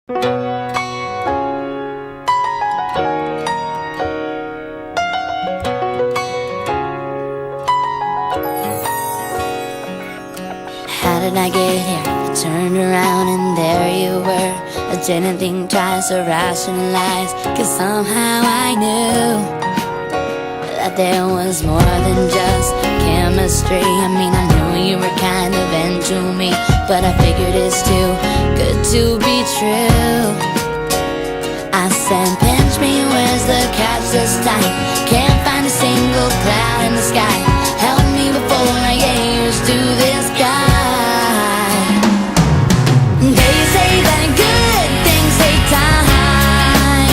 How did I get here? I turned around and there you were. I didn't think twice or rationalize, 'cause somehow I knew that there was more than just chemistry. I mean, I knew you were kind of into me, but I figured it's too good to be true. I said, pinch me, where's the catch this time? Can't find a single cloud in the sky. Help me before I get used to this guy. They say that good things take time,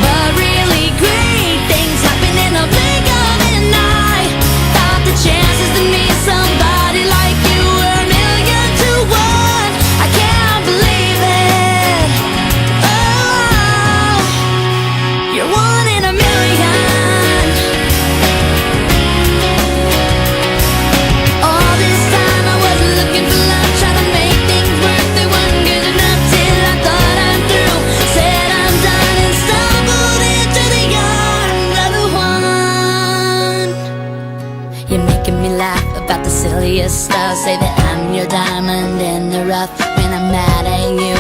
but really great things happen in a blink of an eye. Thought the chances to meet somebody like you were a million to one. I can't believe it. Oh, you're one in a million. All this time I wasn't looking for love, trying to make things work. They weren't good enough till I thought I'm through. Said I'm done and stumbled into the arms of the one. You're making me laugh about the silliest stuff. Say that I'm your diamond in the rough. When I'm mad at you,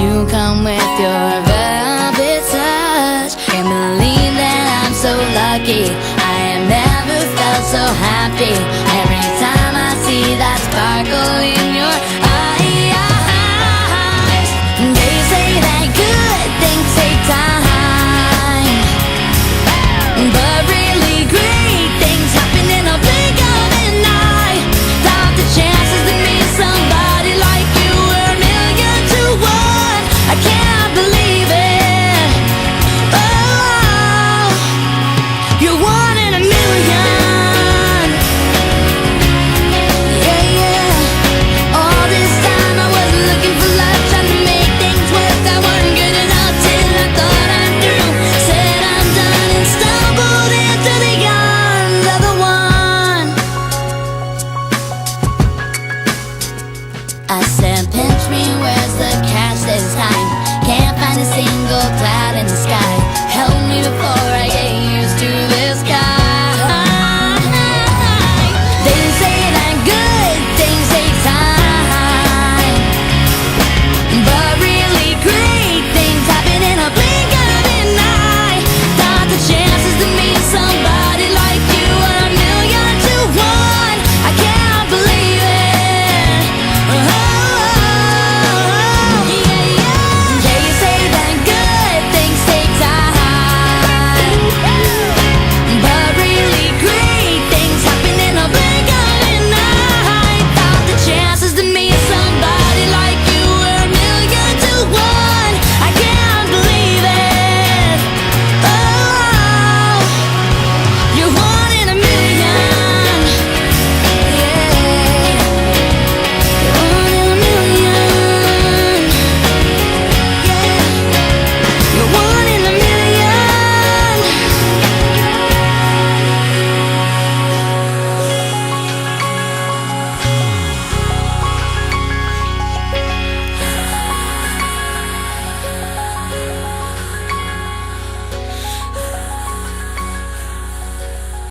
you come with your velvet touch. Can't believe that I'm so lucky. I have never felt so happy. Every time I see that sparkle in your